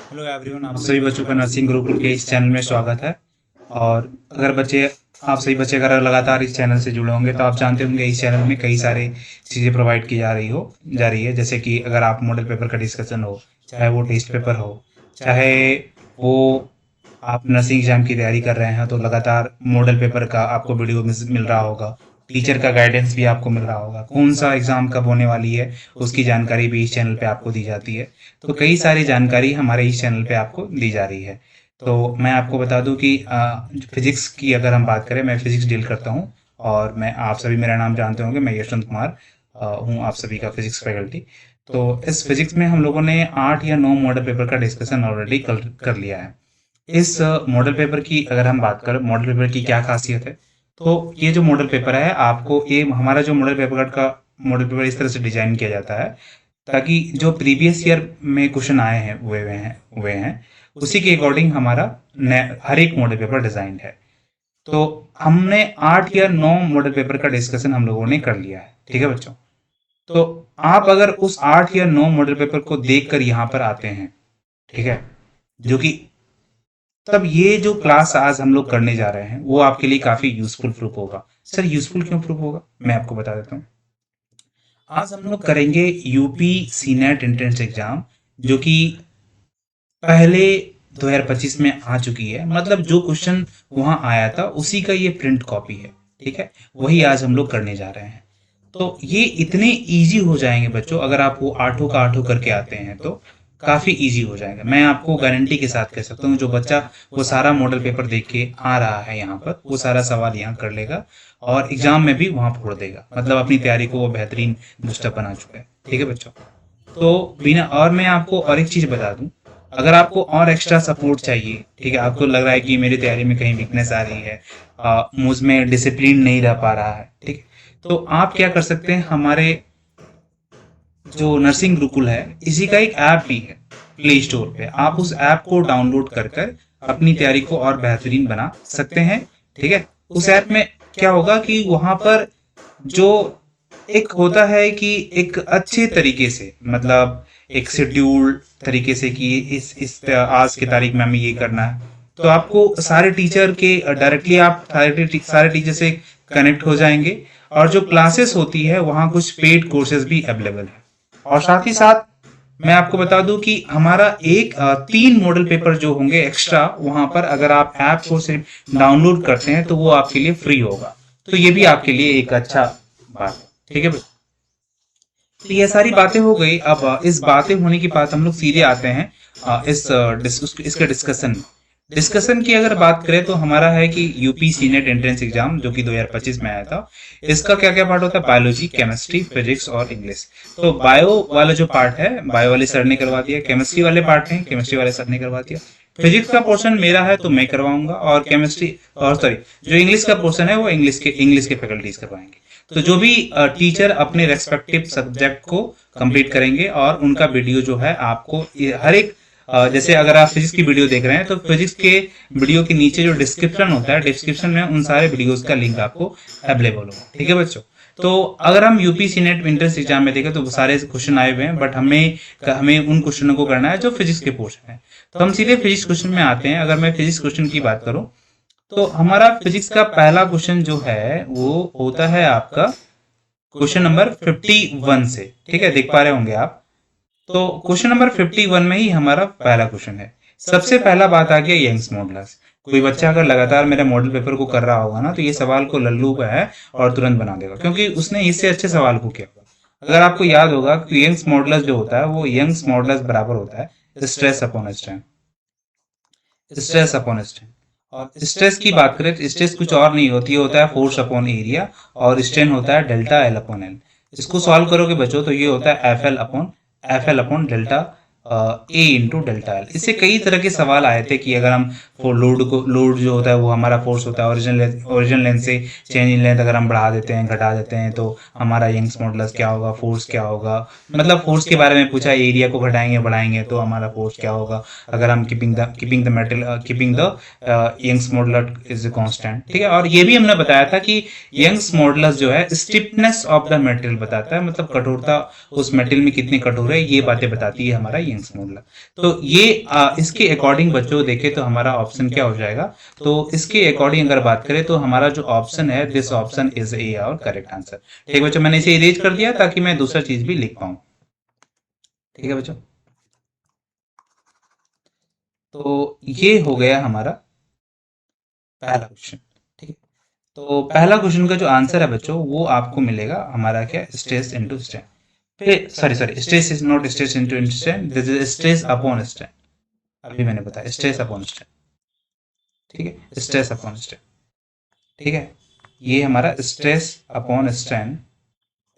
Hello everyone, आप सभी बच्चों का नर्सिंग गुरुकुल के इस चैनल में स्वागत है। और आप सभी बच्चे अगर लगातार इस चैनल से जुड़े होंगे तो आप जानते होंगे इस चैनल में कई सारे चीज़ें प्रोवाइड की जा रही है। जैसे कि अगर आप मॉडल पेपर का डिस्कशन हो, चाहे वो टेस्ट पेपर हो, चाहे वो आप नर्सिंग एग्जाम की तैयारी कर रहे हैं तो लगातार मॉडल पेपर का आपको वीडियो मिल रहा होगा। टीचर का गाइडेंस भी आपको मिल रहा होगा। कौन सा एग्जाम कब होने वाली है उसकी जानकारी भी इस चैनल पे आपको दी जाती है। तो कई सारी जानकारी हमारे इस चैनल पे आपको दी जा रही है। तो मैं आपको बता दूं कि फिजिक्स की अगर हम बात करें, मैं फिजिक्स डील करता हूं। और मैं आप सभी मेरा नाम जानते होंगे, मैं यशवंत कुमार हूं, आप सभी का फिजिक्स फैकल्टी। तो इस फिजिक्स में हम लोगों ने 8 या 9 मॉडल पेपर का डिस्कशन ऑलरेडी कर लिया है। इस मॉडल पेपर की अगर हम बात करें, मॉडल पेपर की क्या खासियत है, तो ये जो मॉडल पेपर है आपको, ये हमारा जो मॉडल पेपर इस तरह से डिजाइन किया जाता है ताकि जो प्रीवियस ईयर में क्वेश्चन आए हैं हुए हैं उसी के अकॉर्डिंग हमारा हर एक मॉडल पेपर डिजाइन है। तो हमने 8 या 9 मॉडल पेपर का डिस्कशन हम लोगों ने कर लिया है। ठीक है बच्चों, तो आप अगर उस 8 या 9 मॉडल पेपर को देखकर यहाँ पर आते हैं, ठीक है, जो कि तब ये जो क्लास आज हम लोग करने जा रहे हैं वो आपके लिए काफी यूजफुल प्रूफ होगा। सर यूजफुल क्यों प्रूफ होगा, मैं आपको बता देता हूँ। आज हम लोग करेंगे यूपी सीनेट एंट्रेंस एग्जाम, जो कि पहले 2025 में आ चुकी है। मतलब जो क्वेश्चन वहां आया था उसी का ये प्रिंट कॉपी है। ठीक है, वही आज हम लोग करने जा रहे हैं। तो ये इतने इजी हो जाएंगे बच्चों, अगर आप वो आठों का आठों करके आते हैं तो काफी इजी हो जाएगा। मैं आपको गारंटी के साथ कह सकता हूँ, जो बच्चा वो सारा मॉडल पेपर देख के आ रहा है यहाँ पर, वो सारा सवाल यहाँ कर लेगा और एग्जाम में भी वहां फोड़ देगा। मतलब अपनी तैयारी को वो बेहतरीन बूस्टअप बना चुका है। ठीक है बच्चों, तो बिना और मैं आपको और एक चीज बता दूं, अगर आपको और एक्स्ट्रा सपोर्ट चाहिए, ठीक है, आपको लग रहा है कि मेरी तैयारी में कहीं वीकनेस आ रही है, मुझ में डिसिप्लिन नहीं रह पा रहा है, ठीक है, तो आप क्या कर सकते हैं, हमारे जो नर्सिंग गुरुकुल है इसी का एक ऐप भी है प्ले स्टोर पे। आप उस ऐप को डाउनलोड कर कर अपनी तैयारी को और बेहतरीन बना सकते हैं। ठीक है, उस ऐप में क्या होगा कि वहां पर जो एक होता है कि एक अच्छे तरीके से, मतलब एक शेड्यूल तरीके से कि इस आज की तारीख में हमें ये करना है, तो आपको सारे टीचर के डायरेक्टली आप सारे टीचर से कनेक्ट हो जाएंगे। और जो क्लासेस होती है वहाँ कुछ पेड कोर्सेज भी अवेलेबल है। और साथ ही साथ मैं आपको बता दूं कि हमारा 3 मॉडल पेपर जो होंगे एक्स्ट्रा वहां पर, अगर आप ऐप को सिर्फ डाउनलोड करते हैं तो वो आपके लिए फ्री होगा। तो ये भी आपके लिए एक अच्छा बात है। ठीक है भाई, तो ये सारी बातें हो गई। अब इस बातें होने की बात हम लोग सीधे आते हैं इसके डिस्कशन की अगर बात करें तो हमारा है कि यूपी सीनेट एंट्रेंस एग्जाम जो कि 2025 में आया था, इसका क्या क्या पार्ट होता है, बायोलॉजी, केमिस्ट्री, फिजिक्स और इंग्लिश। तो बायो वाला जो पार्ट है बायो वाले सर ने करवा दिया, केमिस्ट्री वाले पार्ट है केमिस्ट्री वाले सर ने करवा दिया, फिजिक्स का पोर्शन मेरा है तो मैं करवाऊंगा, और केमिस्ट्री और सॉरी जो इंग्लिश का पोर्शन है वो इंग्लिश के फैकल्टीज करवाएंगे। तो जो भी टीचर अपने रेस्पेक्टिव सब्जेक्ट को कंप्लीट करेंगे और उनका वीडियो जो है आपको हर एक जैसे अगर आप फिजिक्स की वीडियो देख रहे हैं तो फिजिक्स के वीडियो के नीचे जो डिस्क्रिप्शन होता है, डिस्क्रिप्शन में उन सारे वीडियोस का लिंक आपको अवेलेबल होगा। ठीक है बच्चों, तो अगर हम यूपी सीनेट एंट्रेंस एग्जाम में देखें तो वो सारे क्वेश्चन आए हुए हैं, बट हमें उन क्वेश्चनों को करना है जो फिजिक्स के पोर्शन है। तो हम सीधे फिजिक्स क्वेश्चन में आते हैं। अगर मैं फिजिक्स क्वेश्चन की बात करूं तो हमारा फिजिक्स का पहला क्वेश्चन जो है वो होता है आपका क्वेश्चन नंबर 51 से। ठीक है, देख पा रहे होंगे आप। तो क्वेश्चन नंबर 51 में ही हमारा पहला क्वेश्चन है। सबसे पहला बात आ गया यंग्स मॉडुलस। कोई बच्चा अगर लगातार मेरे मॉडल पेपर को कर रहा होगा ना तो ये सवाल को लल्लू का है और तुरंत बना देगा, क्योंकि उसने इससे अच्छे सवाल को किया होगा। अगर आपको याद होगा कि यंग्स मॉडुलस जो होता है वो यंग्स मॉडुलस बराबर होता है stress upon strain. Stress upon strain, और स्ट्रेस की बात करें तो स्ट्रेस कुछ और नहीं होती है, होता है फोर्स अपॉन एरिया, और स्ट्रेन होता है डेल्टा एल अपॉन एल। इसको सॉल्व करोगे बच्चों तो ये होता है F L upon delta A into delta L. इससे कई तरह के सवाल आए थे कि अगर हम लोड जो होता है वो हमारा फोर्स होता है, ओरिजिनल लेंथ से चेंज इन लेंथ अगर हम बढ़ा देते हैं घटा देते हैं तो हमारा यंग्स मॉडुलस क्या होगा, फोर्स क्या होगा। मतलब फोर्स के बारे में पूछा, एरिया को घटाएंगे बढ़ाएंगे तो हमारा फोर्स क्या होगा अगर हम keeping the Young's modulus is constant. ठीक है, और ये भी हमने बताया था कि यंग्स मॉडुलस जो है स्टिफनेस ऑफ द मटेरियल बताता है, मतलब कठोरता उस मटेरियल में कितनी कठोर है, ये बातें बताती है हमारा यंग्स थिंग्स मतलब। तो ये इसके अकॉर्डिंग बच्चों देखें तो हमारा ऑप्शन क्या हो जाएगा, तो इसके अकॉर्डिंग अगर बात करें तो हमारा जो ऑप्शन है, दिस ऑप्शन इज ए और करेक्ट आंसर। ठीक है बच्चों, मैंने इसे इरेज कर दिया ताकि मैं दूसरा चीज भी लिख पाऊं। ठीक है बच्चों, तो ये हो गया हमारा पहला क्वेश्चन। ठीक है, तो पहला क्वेश्चन का जो आंसर है बच्चों वो आपको मिलेगा हमारा क्या, स्ट्रेस इनटू स्ट्रेन। फिर sorry stress is not stress into strain, this is stress upon strain. अभी मैंने बताया स्ट्रेस अपॉन स्ट्रेन। ठीक है, स्ट्रेस अपॉन स्ट्रेन। ठीक है, ये हमारा stress upon strain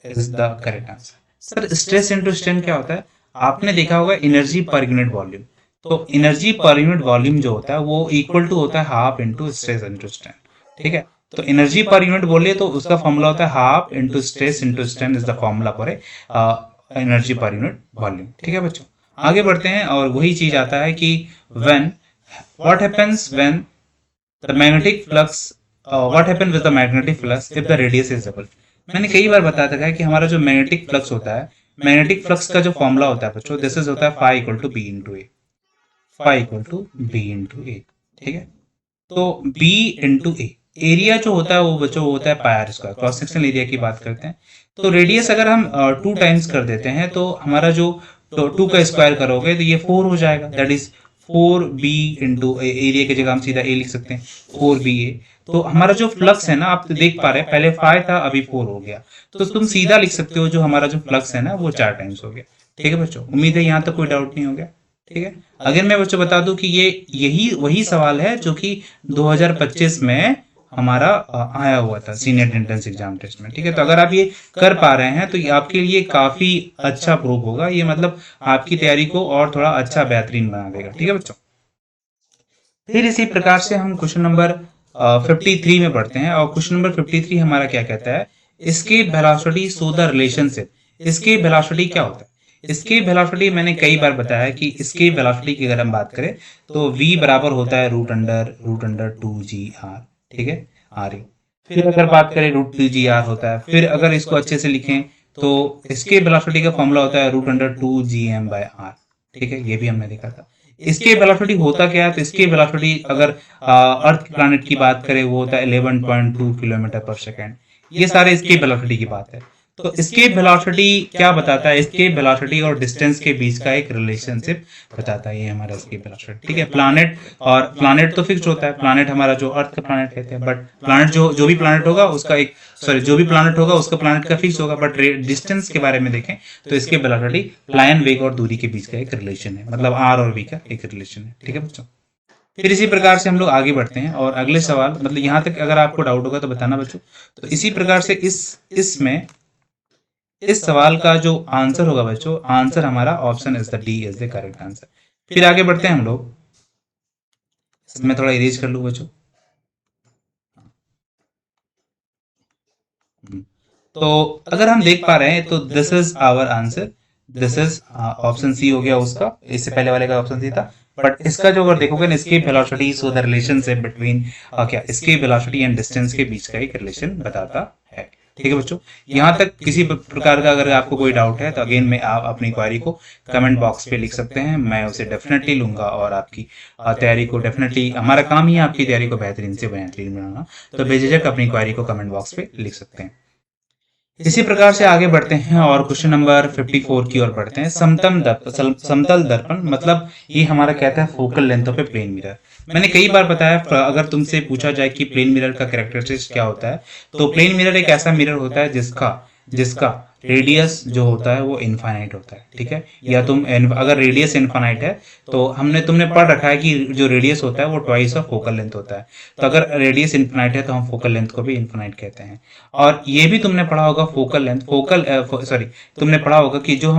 is the correct answer. Sir stress into strain क्या होता है, आपने देखा होगा एनर्जी पर यूनिट वॉल्यूम। तो एनर्जी पर यूनिट वॉल्यूम जो होता है वो इक्वल टू होता है half into stress into strain. ठीक है, तो एनर्जी पर यूनिट बोलिए तो उसका फॉर्मूला होता है half into stress into strain is the formula for energy per unit volume. ठीक है बच्चों, आगे बढ़ते हैं और वही चीज आता है कि when what happens when the magnetic flux, what happens with the magnetic flux if the radius is double. मैंने कई बार बताया था कि हमारा जो मैग्नेटिक फ्लक्स होता है, मैग्नेटिक फ्लक्स का जो फॉर्मूला होता है बच्चों, दिस इज होता है phi equal to B into A, phi equal to B into A. ठीक है, तो बी इंटू ए, एरिया जो होता है वो बच्चों होता है pi r square, cross section area की बात करते हैं। तो रेडियस अगर हम 2 टाइम्स कर देते हैं तो हमारा जो 2 का स्क्वायर करोगे तो ये 4 हो जाएगा, that is 4b into area की जगह हम सीधा ए लिख सकते हैं, 4ba। तो हमारा जो फ्लक्स है ना, आप तो देख पा रहे हैं पहले 5 था अभी 4 हो गया, तो तुम सीधा लिख सकते हो जो हमारा जो फ्लक्स है ना वो 4 टाइम्स हो गया। ठीक है बच्चों, उम्मीद है यहाँ तक कोई डाउट नहीं हो गया। ठीक है, अगर मैं बच्चों बता दूं कि ये यही वही सवाल है जो कि 2025 में हमारा आया हुआ था सीनियर एंट्रेंस एग्जाम टेस्ट में। ठीक है, तो अगर आप ये कर पा रहे हैं तो ये आपके लिए काफी अच्छा प्रूफ होगा, ये मतलब आपकी तैयारी को और थोड़ा अच्छा बेहतरीन बना देगा। ठीक है बच्चों, फिर इसी प्रकार से हम क्वेश्चन नंबर 53 में पढ़ते हैं और क्वेश्चन नंबर 53 हमारा क्या कहता है, इसके वेलोसिटी शो द रिलेशनशिप। इसके वेलोसिटी क्या होता है, इसके वेलोसिटी मैंने कई बार बताया कि इसके वेलोसिटी की अगर हम बात करें तो v बराबर होता है रूट अंडर 2gr। ठीक है, आर ई। फिर अगर बात करें रूट 2gr होता है, फिर अगर इसको अच्छे से लिखें तो इसके वेलोसिटी का फॉर्मूला होता है रूट अंडर 2gm/r। ठीक है, ये भी हमने देखा था। इसके वेलोसिटी होता क्या है, तो इसके वेलोसिटी अगर अर्थ प्लैनेट की बात करें वो होता है 11.2 किलोमीटर पर सेकेंड। ये सारे इसके वेलोसिटी की बात है। तो एस्केप वेलोसिटी क्या बताता है, एस्केप वेलोसिटी और डिस्टेंस के बीच का एक रिलेशनशिप बताता है ये हमारा एस्केप वेलोसिटी। ठीक है, प्लैनेट और प्लैनेट तो फिक्स होता है, प्लैनेट हमारा जो अर्थ का प्लैनेट कहते हैं, बट प्लैनेट जो भी प्लैनेट होगा उसका एक जो भी प्लैनेट होगा उसका प्लैनेट का फिक्स होगा, बट डिस्टेंस के बारे में देखें तो इसके वेलोसिटी प्लायन वेग और दूरी के बीच का एक रिलेशन है, मतलब आर और वी का एक रिलेशन है। ठीक है बच्चों, फिर इसी प्रकार से हम लोग आगे बढ़ते हैं और अगले सवाल, मतलब यहाँ तक अगर आपको डाउट होगा तो बताना बच्चों। तो इसी प्रकार से इसमें इस सवाल का जो आंसर होगा बच्चों, आंसर हमारा option is the D is the correct answer. फिर आगे बढ़ते हैं हम लोग, मैं थोड़ा इरेज कर लूं बच्चों। तो अगर हम देख पा रहे हैं तो this is our answer, this is option C हो गया उसका, इससे पहले वाले का ऑप्शन सी था। बट इसका जो अगर देखोगे ना, इसकी velocity so the relationship between क्या, इसकी वेलोसिटी एंड डिस्टेंस के बीच का एक रिलेशन बताता है। ठीक है बच्चों, यहाँ तक किसी प्रकार का अगर आपको कोई डाउट है तो अगेन में आप अपनी क्वारी को कमेंट बॉक्स पे लिख सकते हैं, मैं उसे डेफिनेटली लूंगा और आपकी तैयारी को डेफिनेटली, हमारा काम ही है आपकी तैयारी को बेहतरीन से बेहतरीन बनाना। तो बेझिझक अपनी क्वारी को कमेंट बॉक्स पे लिख सकते हैं। इसी प्रकार से आगे बढ़ते हैं और क्वेश्चन नंबर 54 की ओर बढ़ते हैं। समतल दर्पण मतलब ये हमारा कहता है focal length of a plane mirror. मैंने कई बार बताया, अगर तुमसे पूछा जाए कि प्लेन मिरर का कैरेक्टरिस्टिक्स क्या होता है, तो प्लेन मिरर एक ऐसा मिरर होता है जिसका रेडियस जो होता है वो इनफाइनाइट होता है। ठीक है, या तुम अगर रेडियस इनफाइनाइट है तो तुमने पढ़ रखा है कि जो रेडियस होता है वो ट्वाइस ऑफ फोकल लेंथ होता है। तो अगर रेडियस इनफाइनाइट है तो हम फोकल लेंथ को भी इनफाइनाइट कहते हैं। और ये भी तुमने पढ़ा होगा तुमने पढ़ा होगा कि जो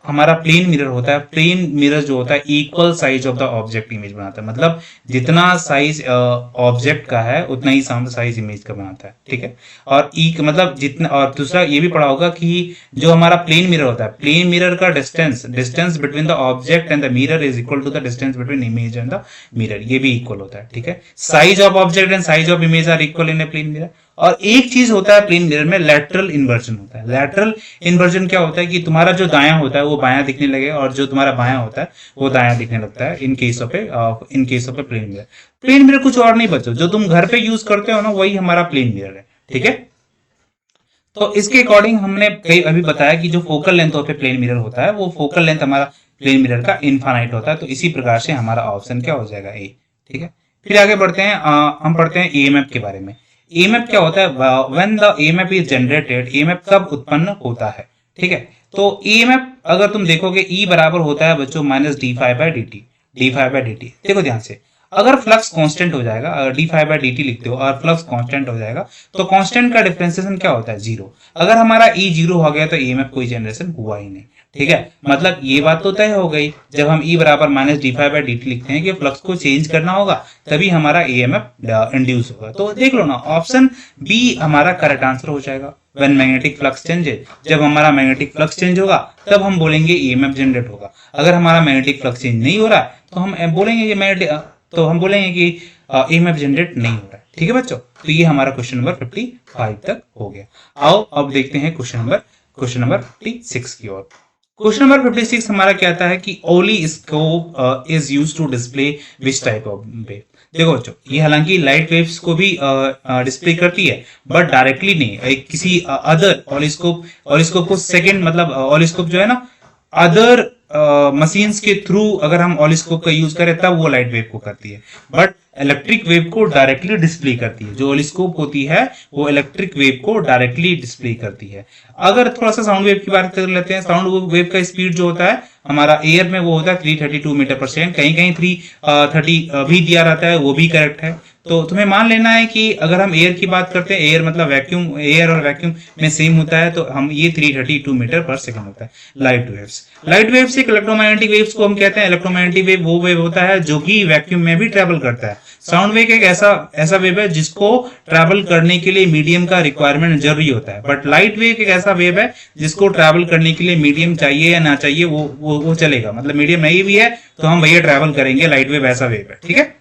हमारा प्लेन मिरर होता है, प्लेन मिरर जो होता है equal size of the object image बनाता है, मतलब जितना साइज ऑब्जेक्ट का है उतना ही साइज इमेज का बनाता है। ठीक है, और मतलब जितना, और दूसरा ये भी पढ़ा होगा कि जो हमारा प्लेन मिरर होता है, प्लेन मिरर का distance between the object and the mirror is equal to the distance between image and the mirror, ये भी इक्वल होता है। ठीक है, size of object and size of image are equal in a plane mirror. और एक चीज होता है प्लेन मिरर में, लेटरल इन्वर्जन होता है। लेटरल इन्वर्जन क्या होता है कि तुम्हारा जो दायां होता है वो बायां दिखने लगे और जो तुम्हारा बायां होता है वो दायां दिखने लगता है in case of a plane mirror. Plane mirror कुछ और नहीं बच्चों, जो तुम घर पे यूज करते हो ना वही हमारा प्लेन मिरर है, ठीक है। तो इसके अकॉर्डिंग हमने कई अभी बताया कि जो focal length of a plane mirror होता है वो फोकल लेंथ हमारा प्लेन मिरर का इनफाइनाइट होता है। तो इसी प्रकार से हमारा ऑप्शन क्या हो जाएगा, ए, ठीक है। फिर आगे बढ़ते हैं, हम पढ़ते हैं ईएमएफ के बारे में। ईएमएफ क्या होता है, when the EMF is generated, EMF कब उत्पन्न होता है, ठीक है। तो ईएमएफ अगर तुम देखोगे ई बराबर होता है बच्चों minus D five by D T, D five by D T. देखो ध्यान से, अगर फ्लक्स कांस्टेंट हो जाएगा, अगर D five by D T लिखते हो और फ्लक्स कांस्टेंट हो जाएगा तो कांस्टेंट का डिफरेंशिएशन क्या होता है, जीरो। अगर हमारा ई जीरो हो गया तो ईएमएफ कोई जनरेशन हुआ ही नहीं, ठीक है। मतलब ये बात तो तय हो गई, जब हम ई बराबर minus D five by D T लिखते हैं कि फ्लक्स को चेंज करना होगा तभी हमारा ईएमएफ इंड्यूस होगा। तो देख लो ना, ऑप्शन बी हमारा करेक्ट आंसर हो जाएगा। व्हेन मैग्नेटिक फ्लक्स चेंजेस, जब हमारा मैग्नेटिक फ्लक्स चेंज होगा तब हम बोलेंगे ईएमएफ जनरेट होगा। अगर हमारा मैग्नेटिक फ्लक्स चेंज नहीं हो रहा है तो हम बोलेंगे कि ईएमएफ जनरेट नहीं हो रहा है, ठीक है बच्चों। तो ये हमारा क्वेश्चन नंबर 55 तक हो गया। आओ अब देखते हैं क्वेश्चन नंबर 56 की ओर। क्वेश्चन नंबर 56 हमारा कहता है कि oscilloscope is used to display which type of wave. देखो बच्चों, ये हालांकि लाइट वेव्स को भी डिस्प्ले करती है बट डायरेक्टली नहीं, किसी अदर ऑलिस्कोप को सेकंड, मतलब ऑलिस्कोप जो है ना अदर मशीन्स के थ्रू अगर हम ऑलिस्कोप का यूज करें तब वो लाइट वेव को करती है, बट इलेक्ट्रिक वेव को डायरेक्टली डिस्प्ले करती है। जो ऑलिस्कोप होती है वो इलेक्ट्रिक वेव को डायरेक्टली डिस्प्ले करती है। अगर थोड़ा सा साउंड वेव की बात कर लेते हैं, साउंड वेव का स्पीड जो होता है हमारा एयर में वो होता है 332 मीटर पर सेकेंड, कहीं कहीं 330 भी दिया रहता है, वो भी करेक्ट है। तो तुम्हें मान लेना है कि अगर हम एयर की बात करते हैं, एयर मतलब वैक्यूम, एयर और वैक्यूम में सेम होता है, तो हम ये 332 मीटर पर सेकंड होता है। लाइट वेव्स एक इलेक्ट्रोमैग्नेटिक वेव्स को हम कहते हैं। इलेक्ट्रोमैग्नेटिक वेव वो वेव होता है जो कि वैक्यूम में भी ट्रेवल करता है। साउंड वेव एक ऐसा वेव है जिसको ट्रैवल करने के लिए मीडियम का रिक्वायरमेंट जरूरी होता है, बट लाइट वेव एक ऐसा वेव है जिसको ट्रैवल करने के लिए मीडियम चाहिए या ना चाहिए वो चलेगा। मतलब मीडियम नहीं भी है तो हम भैया ट्रैवल करेंगे, लाइट वेव ऐसा वेव है, ठीक है।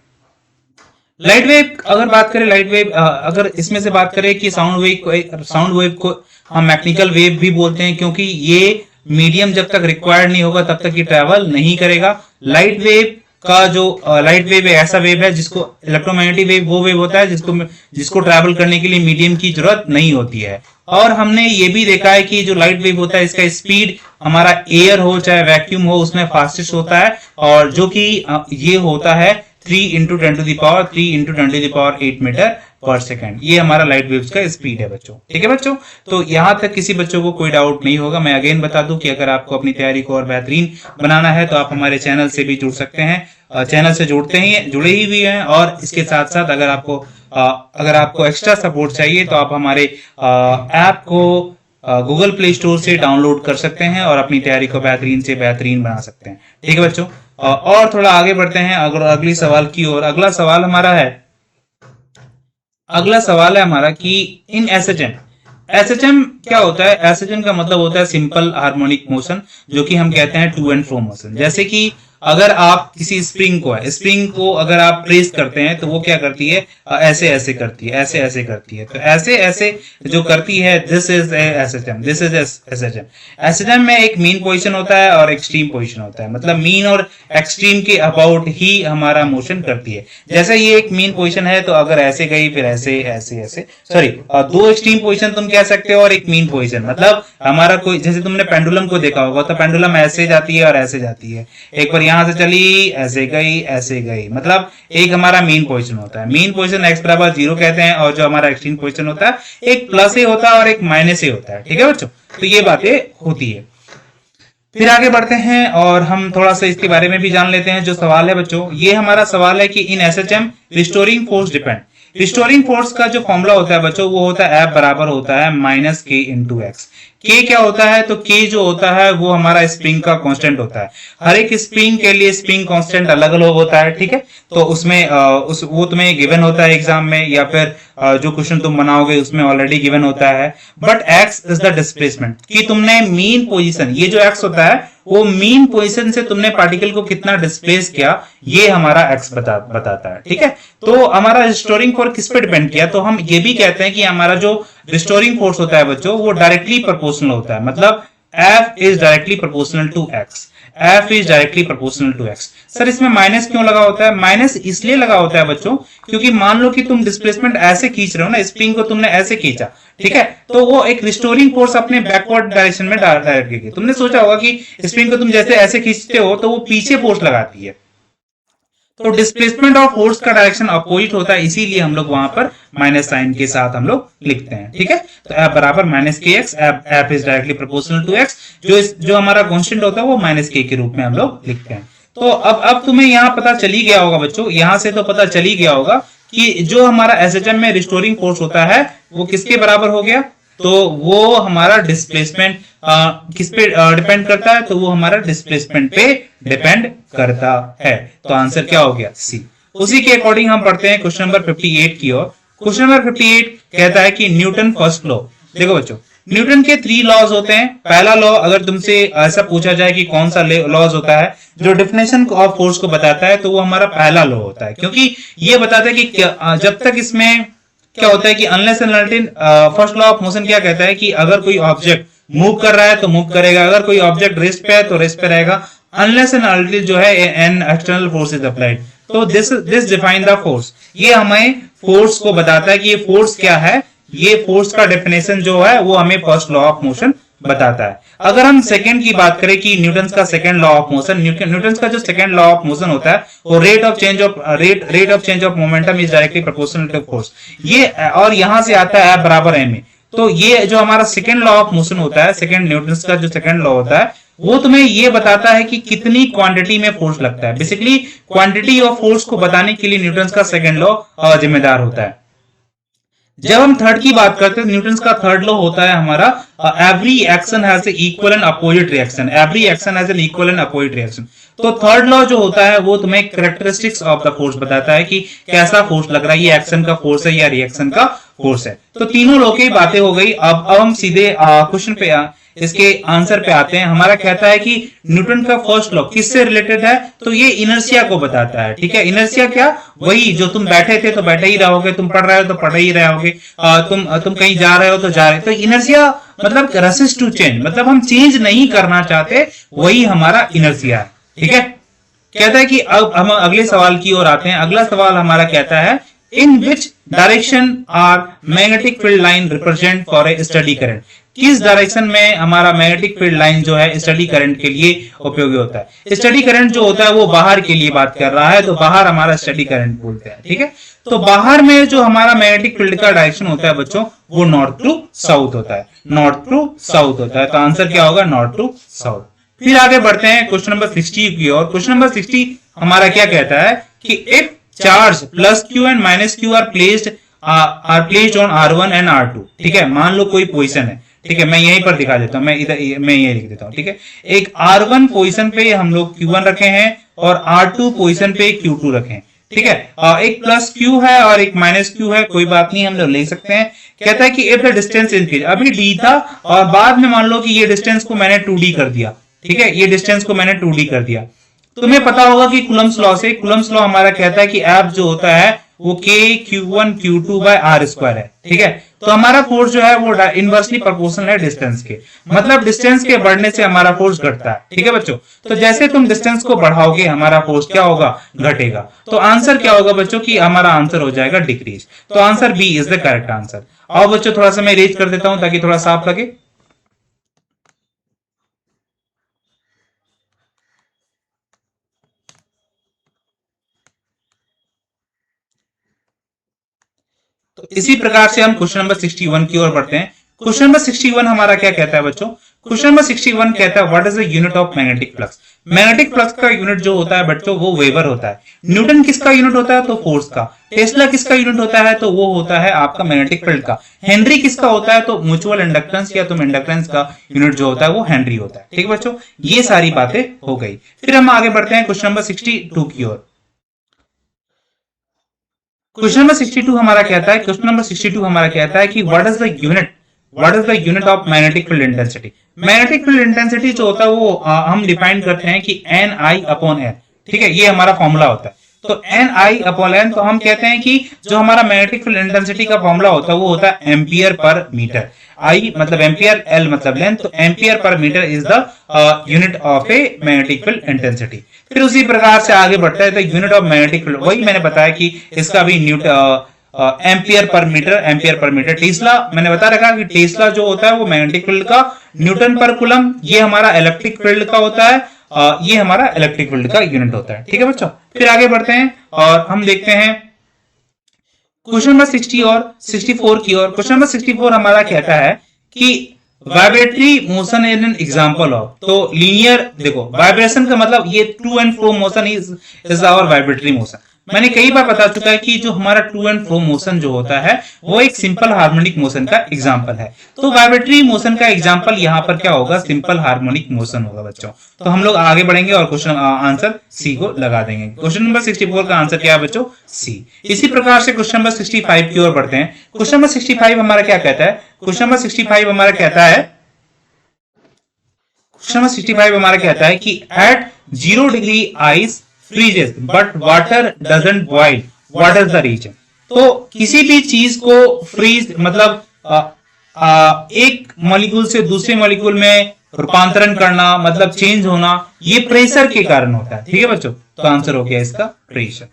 लाइट वेव अगर बात करें, लाइट वेव अगर इसमें से बात करें कि साउंड वेव को हम मैकेनिकल वेव भी बोलते हैं, क्योंकि ये मीडियम जब तक रिक्वायर्ड नहीं होगा तब तक ये ट्रैवल नहीं करेगा। लाइट वेव का जो लाइट वेव ऐसा वेव है जिसको, इलेक्ट्रोमैग्नेटिक वेव वो वेव होता है जिसको ट्रैवल करने के लिए मीडियम की जरूरत नहीं होती है। और हमने ये भी देखा है कि जो लाइट वेव होता है इसका स्पीड हमारा एयर हो चाहे वैक्यूम हो उसमें फास्टेस्ट होता है, और जो कि ये होता है 3 × 10⁻8 मीटर पर सेकेंड। ये हमारा लाइट वेव्स का स्पीड है बच्चों, ठीक है बच्चों। तो यहां तक किसी बच्चों को कोई डाउट नहीं होगा। मैं अगेन बता दूं कि अगर आपको अपनी तैयारी को और बेहतरीन बनाना है तो आप हमारे चैनल से भी जुड़ सकते हैं। चैनल से जुड़े ही भी हैं, और इसके साथ साथ अगर आपको एक्स्ट्रा सपोर्ट चाहिए तो आप हमारे ऐप को गूगल प्ले स्टोर से डाउनलोड कर सकते हैं और अपनी तैयारी को बेहतरीन से बेहतरीन बना सकते हैं, ठीक है बच्चों। और थोड़ा आगे बढ़ते हैं अगली सवाल की ओर। अगला सवाल हमारा कि इन एसएचएम क्या होता है। एसएचएम का मतलब होता है सिंपल हार्मोनिक मोशन, जो कि हम कहते हैं टू एंड फ्रो मोशन। जैसे कि अगर आप किसी स्प्रिंग को अगर आप प्रेस करते हैं तो वो क्या करती है, ऐसे ऐसे करती है, ऐसे ऐसे करती है। तो ऐसे जो करती है, दिस इज एसएचएम। एसएचएम में एक मीन पोजीशन होता है और एक्सट्रीम पोजीशन होता है, मतलब मीन और एक्सट्रीम के अबाउट ही हमारा मोशन करती है। जैसे ये एक मीन पोजीशन है तो अगर ऐसे गई फिर ऐसे सॉरी, दो एक्सट्रीम पोजीशन तुम कह सकते हो और एक मीन पोजीशन। मतलब हमारा कोई, जैसे तुमने पेंडुलम को देखा होगा तो पेंडुलम ऐसे जाती है और ऐसे जाती है, एक बार यहां से चली ऐसे गई, मतलब एक हमारा मीन पोजीशन होता है। मीन पोजीशन x बराबर 0 कहते हैं, और जो हमारा एक्सट्रीम पोजीशन होता है एक प्लस ए होता है और एक माइनस ए होता है, ठीक है बच्चों। तो ये बातें होती है। फिर आगे बढ़ते हैं और हम थोड़ा सा इसके बारे में भी जान लेते हैं। जो सवाल है बच्चों, ये हमारा सवाल है कि in SHM restoring force depend. Restoring force का जो फॉर्मूला होता है बच्चों वो होता है F बराबर होता है -K × X। K क्या होता है, तो K जो होता है वो हमारा स्प्रिंग का कांस्टेंट होता है। हर एक स्प्रिंग के लिए स्प्रिंग कांस्टेंट अलग अलग होता है, ठीक है। तो उसमें वो तुम्हें गिवन होता है एग्जाम में, या फिर जो क्वेश्चन तुम बनाओगे उसमें ऑलरेडी गिवन होता है। But X is the displacement, कि तुमने मीन पोजीशन, ये जो X होता है वो मीन पोजीशन से तुमने पार्टिकल को कितना डिस्प्लेस किया, ये हमारा एक्स बताता है। ठीक है, तो हमारा रिस्टोरिंग फोर्स किस पे डिपेंड किया, तो हम ये भी कहते हैं कि हमारा जो रिस्टोरिंग फोर्स होता है बच्चों, वो डायरेक्टली प्रोपोर्शनल होता है। मतलब F is directly proportional to X, F is directly proportional to X। Sir इसमें माइनस क्यों लगा होता है? माइनस इसलिए लगा होता है बच्चों, क्योंकि मान लो कि तुम डिस्प्लेसमेंट ऐसे खींच रहे हो ना, स्प्रिंग को तुमने ऐसे खींचा, ठीक है, तो वो एक रिस्टोरिंग फोर्स अपने बैकवर्ड डायरेक्शन में डायरेक्ट की। तुमने सोचा होगा कि स्प्रिंग को तुम जैसे ऐसे खींचते हो तो वो पीछे फोर्स लगाती है, तो डिस्प्लेसमेंट ऑफ फोर्स का डायरेक्शन अपोजिट होता है, इसीलिए हम लोग वहां पर माइनस साइन के साथ हम लोग लिखते हैं। ठीक है, तो F बराबर minus k x, F is directly proportional to x, जो हमारा कांस्टेंट होता है वो माइनस के रूप में हम लोग लिखते हैं। तो अब तुम्हें यहाँ पता चली गया होगा बच्चों, यहां से तो पता चली गया होगा कि जो हमारा एसएचएम में रिस्टोरिंग फोर्स होता है वो किसके बराबर हो गया, तो वो हमारा डिस्प्लेसमेंट किस पे डिपेंड करता है, तो वो हमारा डिस्प्लेसमेंट पे डिपेंड करता है। तो आंसर क्या हो गया? सी। उसी के अकॉर्डिंग हम पढ़ते हैं क्वेश्चन नंबर 58 की ओर। क्वेश्चन नंबर 58 कहता है कि न्यूटन फर्स्ट लॉ। देखो बच्चों, न्यूटन के 3 लॉज होते हैं। पहला लॉ अगर तुमसे ऐसा पूछा जाए कि कौन सा लॉज होता है जो डेफिनेशन ऑफ फोर्स को बताता है, तो वो हमारा पहला लॉ होता है, क्योंकि ये बताता है कि जब तक इसमें क्या होता है कि unless and until, first law of motion क्या कहता है कि अगर कोई ऑब्जेक्ट मूव कर रहा है तो मूव करेगा, अगर कोई ऑब्जेक्ट रेस्ट पे है तो रेस्ट पे रहेगा, अनलेस एंड अनटिल जो है an external force is applied. तो दिस डिफाइन द फोर्स, ये हमें फोर्स को बताता है कि ये फोर्स क्या है। ये फोर्स का डेफिनेशन जो है वो हमें फर्स्ट लॉ ऑफ मोशन बताता है। अगर हम सेकंड की बात करें कि न्यूटन का second law of motion, Newton का जो सेकंड लॉ ऑफ मोशन होता है वो rate of change of momentum is directly proportional to force. ये और यहां से आता है F बराबर ma। तो ये जो हमारा सेकंड लॉ ऑफ मोशन होता है, सेकंड न्यूटन का जो सेकंड लॉ होता है, वो तुम्हें ये बताता है कि कितनी क्वांटिटी में फोर्स लगता है। बेसिकली क्वांटिटी ऑफ फोर्स को बताने के लिए न्यूटन का सेकंड लॉ जिम्मेदार होता है। जब हम थर्ड की बात करते हैं, न्यूटन का थर्ड लॉ होता है हमारा every action has equal and opposite reaction, every action has an equal and opposite reaction. तो थर्ड लॉ जो होता है वो तुम्हें कैरेक्टरिस्टिक्स ऑफ द फोर्स बताता है कि कैसा फोर्स लग रहा है, ये एक्शन का फोर्स है या रिएक्शन का फोर्स है। तो तीनों लॉ की बातें हो गई। अब हम सीधे क्वेश्चन पे इसके आंसर पे आते हैं। हमारा कहता है कि न्यूटन का फर्स्ट लॉ किससे रिलेटेड है, तो ये इनर्शिया को बताता है। ठीक है, इनर्शिया क्या, वही जो तुम बैठे थे तो बैठे ही रहोगे, तुम पढ़ रहे हो तो पढ़ ही रहोगे, तुम कहीं जा रहे हो तो जा रहे। तो इनर्शिया मतलब रेसिस्ट टू चेंज, मतलब हम चेंज नहीं करना चाहते, वही हमारा इनर्शिया है। ठीक है, कहता है कि अब हम अगले सवाल की ओर आते हैं। अगला सवाल हमारा कहता है in which direction are magnetic field line represent for a steady current. किस डायरेक्शन में हमारा मैग्नेटिक फील्ड लाइन जो है स्टडी करंट के लिए उपयोगी होता है। स्टडी करंट जो होता है वो बाहर के लिए बात कर रहा है, तो बाहर हमारा स्टडी करंट बोलते हैं। ठीक है, तो बाहर में जो हमारा मैग्नेटिक फील्ड का डायरेक्शन होता है बच्चों, वो नॉर्थ टू साउथ होता है, नॉर्थ टू साउथ होता है। तो आंसर क्या होगा? North to south. फिर आगे बढ़ते हैं क्वेश्चन नंबर 60 की ओर। क्वेश्चन नंबर 60 हमारा क्या कहता है कि if charge plus Q and minus Q R placed on R1 and R2। ठीक है, मान लो कोई पोजीशन है, ठीक है, मैं यहीं पर दिखा देता हूं, मैं यही लिख देता हूं। ठीक है, एक R1 पोजीशन पे हम लोग Q1 रखे हैं और R2 पोजीशन पे Q2 रखे हैं। ठीक है, एक प्लस Q है और एक माइनस Q है, कोई बात नहीं, हम लोग ले सकते हैं। कहता है कि इफ द डिस्टेंस इंक्रीज, अभी D था और बाद में मान लो कि ये डिस्टेंस को मैंने 2D कर दिया। ठीक है, ये डिस्टेंस को मैंने 2D कर दिया। तुम्हें पता होगा कि कुलम्स लॉ से, कुलम्स लॉ हमारा कहता है कि F जो होता है वो K Q1 Q2 by R square है। ठीक है, तो हमारा फोर्स जो है वो इनवर्सली प्रोपोर्शनल है डिस्टेंस के, मतलब डिस्टेंस के बढ़ने से हमारा फोर्स घटता है। ठीक है बच्चों, तो जैसे तुम डिस्टेंस को बढ़ाओगे हमारा फोर्स क्या होगा? घटेगा। तो आंसर क्या होगा बच्चों की हमारा आंसर हो जाएगा डिक्रीज। तो answer B is the correct answer. आओ बच्चों थोड़ा सा मैं रेज कर देता हूं ताकि थोड़ा साफ लगे। तो इसी प्रकार से हम क्वेश्चन नंबर 61 की ओर बढ़ते हैं। क्वेश्चन नंबर 61 हमारा क्या कहता है बच्चों? क्वेश्चन नंबर 61 कहता है what is the unit of magnetic flux. Magnetic flux का यूनिट जो होता है बच्चों वो वेबर होता है। न्यूटन किसका यूनिट होता है? तो फोर्स का। टेस्ला किसका यूनिट होता है? तो वो होता है आपका मैग्नेटिक फील्ड का। हेनरी किसका होता है? तो म्यूचुअल इंडक्टेंस या तुम इंडक्टेंस का यूनिट जो होता है वो हेनरी होता है। ठीक है बच्चों, ये सारी बातें हो गई। फिर हम आगे बढ़ते हैं क्वेश्चन नंबर 62 की ओर। क्वेश्चन नंबर 62 हमारा कहता है, क्वेश्चन नंबर 62 हमारा कहता है कि what is the unit of magnetic field intensity. Magnetic field intensity जो होता है वो हम डिफाइन करते हैं कि Ni/N, ठीक है, ये हमारा फॉर्मूला होता है। तो Ni/N, तो हम कहते हैं कि जो हमारा मैग्नेटिक फील्ड इंटेंसिटी का फॉर्मूला होता है वो होता है एम्पियर पर मीटर। I मतलब एम्पियर, L मतलब लेंथ, तो ampere per metre is the unit of a magnetic field intensity. फिर उसी प्रकार से आगे बढ़ता है तो यूनिट ऑफ मैग्नेटिक फील्ड, वही मैंने बताया कि इसका भी एम्पियर पर मीटर। टेस्ला मैंने बता रखा कि टेस्ला जो होता है वो मैग्नेटिक फील्ड का, न्यूटन पर कूलम ये हमारा इलेक्ट्रिक फील्ड का होता है, ये हमारा इलेक्ट्रिक फील्ड का यूनिट होता है। ठीक है बच्चों, फिर आगे बढ़ते हैं और हम देखते हैं क्वेश्चन नंबर 60 और 64 की ओर। क्वेश्चन नंबर 64 हमारा कहता है कि vibratory motion is an example of, तो लीनियर, देखो वाइब्रेशन का मतलब ये to and fro motion is our vibratory motion. मैंने कई बार बता चुका है कि जो हमारा टू एंड फ्रो मोशन जो होता है वो एक सिंपल हार्मोनिक मोशन का एग्जांपल है। तो वाइब्रेटरी मोशन का एग्जांपल यहाँ पर क्या होगा, सिंपल हार्मोनिक मोशन होगा बच्चों। तो हम लोग आगे बढ़ेंगे और क्वेश्चन आंसर सी को लगा देंगे। क्वेश्चन नंबर 64 का आंसर क्या है बच्चों, सी। इसी प्रकार से क्वेश्चन नंबर 65 की ओर बढ़ते हैं। क्वेश्चन नंबर 65 हमारा क्या कहता है, क्वेश्चन नंबर 65 हमारा कहता है, क्वेश्चन नंबर 65 हमारा कहता है कि at 0 degree ice freezes but water doesn't boil, what is the reason? तो किसी भी चीज को फ्रीज मतलब एक मॉलिक्यूल से दूसरे मॉलिक्यूल में रूपांतरण करना मतलब चेंज होना, ये प्रेशर के कारण होता है। ठीक है बच्चों, तो आंसर हो गया इसका प्रेशर।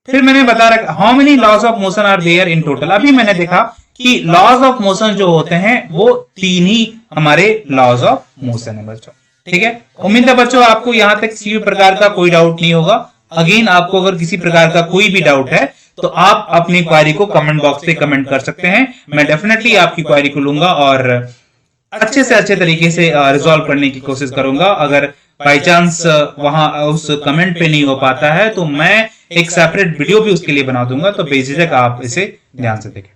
फिर मैंने बता रखा how many laws of motion are there in total. अभी मैंने देखा कि लॉज ऑफ मोशन जो होते हैं वो 3 ही हमारे लॉज ऑफ मोशन है बच्चों। ठीक है, उम्मीद है बच्चों आपको यहां तक किसी भी प्रकार का कोई डाउट नहीं होगा। अगेन आपको अगर किसी प्रकार का कोई भी डाउट है तो आप अपनी क्वेरी को कमेंट बॉक्स पे कमेंट कर सकते हैं। मैं डेफिनेटली आपकी क्वेरी को लूंगा और अच्छे से अच्छे तरीके से रिजॉल्व करने की कोशिश करूंगा। अगर बाय चांस वहां उस कमेंट पे नहीं हो पाता है तो मैं एक सेपरेट वीडियो भी उसके लिए बना दूंगा, तो बेझिझक आप इसे ध्यान से देखें।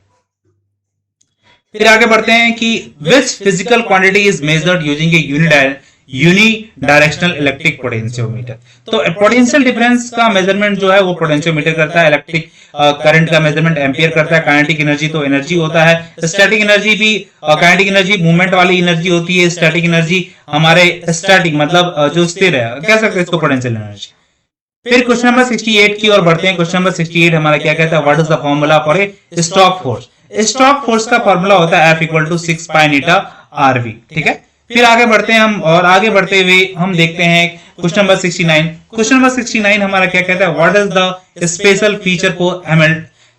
फिर आगे बढ़ते हैं कि which physical quantity is measured using a unidirectional electric potentiometer. तो पोटेंशियल डिफरेंस का मेजरमेंट जो है वो पोटेंशियोमीटर करता है, इलेक्ट्रिक करंट का मेजरमेंट एम्पियर करता है, काइनेटिक एनर्जी तो एनर्जी होता है, स्टैटिक एनर्जी भी, काइनेटिक एनर्जी मूवमेंट वाली एनर्जी होती है, स्टैटिक एनर्जी हमारे स्टैटिक मतलब जो स्थिर है, कह सकते हैं इसको पोटेंशियल एनर्जी। फिर क्वेश्चन नंबर 68 की ओर बढ़ते हैं। क्वेश्चन नंबर 68 हमारा क्या कहता है, what is the formula for a stock force. Stock force का फॉर्मूला होता है F = 6 पाई नीटा RV। ठीक है, फिर आगे बढ़ते हैं हम और आगे बढ़ते हुए हम देखते हैं क्वेश्चन नंबर 69। क्वेश्चन नंबर 69 हमारा क्या कहता है, what is the special feature for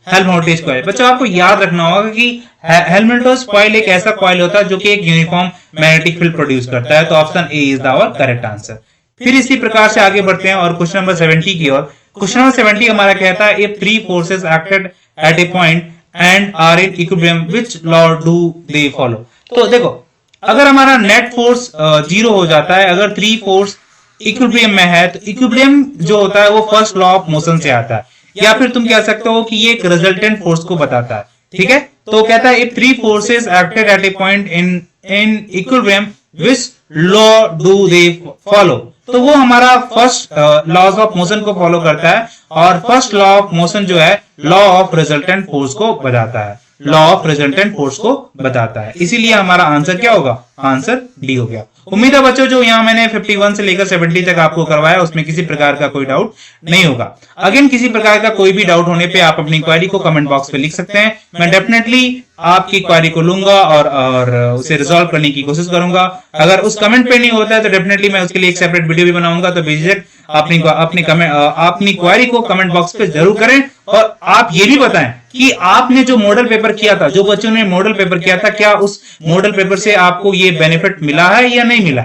Helmholtz coil. बच्चों आपको याद रखना होगा कि हेल्महोल्ट्ज कॉइल एक ऐसा कॉइल होता है जो कि एक यूनिफॉर्म मैग्नेटिक फील्ड प्रोड्यूस करता है। तो option A is our correct answer. फिर इसी प्रकार से आगे बढ़ते हैं और क्वेश्चन नंबर 70 की ओर। क्वेश्चन नंबर 70 हमारा कहता है if 3 forces acted at a point and are in equilibrium which law do they follow. तो देखो अगर हमारा नेट फोर्स 0 हो जाता है, अगर 3 फोर्स इक्विलिब्रियम में है, तो इक्विलिब्रियम जो होता है वो फर्स्ट लॉ ऑफ मोशन से आता है, या फिर तुम कह सकते हो कि ये एक रिजल्टेंट फोर्स को बताता है। ठीक है, तो कहता है if 3 forces acted at a point in equilibrium which law do they follow. तो वो हमारा फर्स्ट लॉज ऑफ मोशन को फॉलो करता है और फर्स्ट लॉ ऑफ मोशन जो है लॉ ऑफ रिजल्टेंट फोर्स को बताता है, लॉ ऑफ रिजल्टेंट फोर्स को बताता है। इसीलिए हमारा आंसर क्या होगा, आंसर डी हो गया। उम्मीद है बच्चों जो यहाँ मैंने 51 से लेकर 70 तक आपको करवाया उसमें किसी प्रकार का कोई डाउट नहीं होगा। अगेन किसी प्रकार का कोई भी डाउट होने पे आप अपनी क्वेरी को कमेंट बॉक्स पे लिख सकते हैं। मैं डेफिनेटली आपकी क्वेरी को लूंगा और उसे रिजॉल्व करने की कोशिश करूंगा। अगर उस कमेंट पे नहीं होता है तो डेफिनेटली मैं उसके लिए एक सेपरेट वीडियो भी बनाऊंगा। तो बेझिझक अपनी क्वेरी को कमेंट बॉक्स पे जरूर करें और आप ये भी बताएं कि आपने जो मॉडल पेपर किया था, जो बच्चों ने मॉडल पेपर किया था, क्या उस मॉडल पेपर से आपको ये बेनिफिट मिला है या नहीं मिला,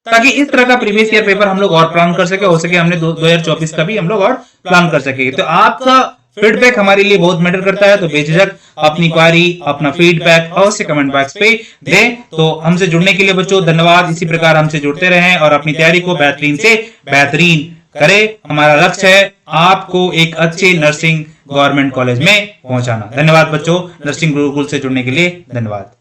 ताकि इस तरह का प्रीवियस ईयर पेपर हम लोग और प्लान कर सके, हो सके हमने 2024 का भी हम लोग और प्लान कर सके। तो आपका फीडबैक हमारे लिए बहुत मैटर करता है। तो बेझिझक अपनी क्वेरी, अपना फीडबैक अवश्य कमेंट बॉक्स पे दें। तो हमसे जुड़ने के लिए बच्चों धन्यवाद। इसी प्रकार हमसे जुड़ते रहें और अपनी तैयारी को बेहतरीन से बेहतरीन करें। हमारा लक्ष्य है आपको एक अच्छे नर्सिंग गवर्नमेंट कॉलेज में पहुंचाना। धन्यवाद बच्चों, नर्सिंग गुरुकुल से जुड़ने के लिए धन्यवाद।